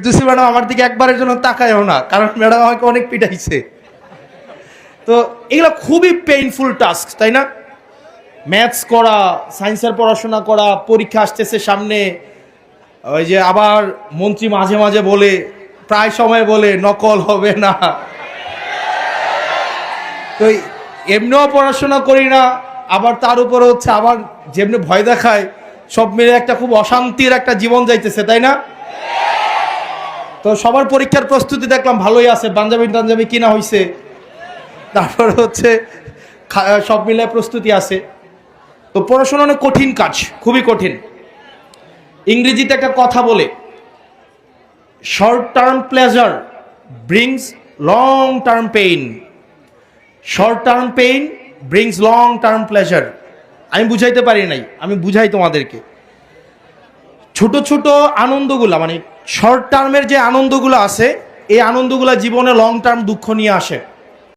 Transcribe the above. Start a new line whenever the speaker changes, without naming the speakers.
Ferdousi madam আমার দিকে একবারের জন্য তাকায়ও না, কারণ ম্যাডাম আমাকে অনেক পিটাইছে। তো এগুলো খুবই পেইনফুল টাস্ক, তাই না? ম্যাথস করা, সায়েন্সের পড়াশোনা করা, পরীক্ষা আসতেছে সামনে, ওই যে আবার মন্ত্রী মাঝে মাঝে বলে, প্রায় সময় বলে নকল হবে না। তো এমনিও পড়াশোনা করি না, আবার তার উপরে হচ্ছে আবার যেমনি ভয় দেখায়, সব মিলে একটা খুব অশান্তির একটা জীবন যাইতেছে, তাই না? তো সবার পরীক্ষার প্রস্তুতি দেখলাম ভালোই আছে, পাঞ্জাবি টাঞ্জাবি কিনা হয়েছে, তারপর হচ্ছে সব মিলে প্রস্তুতি আছে। তো পড়াশোনা অনেক কঠিন কাজ, খুবই কঠিন। ইংরেজিতে একটা কথা বলে, short term pleasure brings long term pain, short term pain brings long term pleasure. আমি বুঝাইতে পারি নাই, আমি বুঝাই তোমাদেরকে। ছোট ছোট আনন্দগুলা, মানে শর্ট টার্মের যে আনন্দগুলো আছে, এই আনন্দগুলা জীবনে লং টার্ম দুঃখ নিয়ে আসে।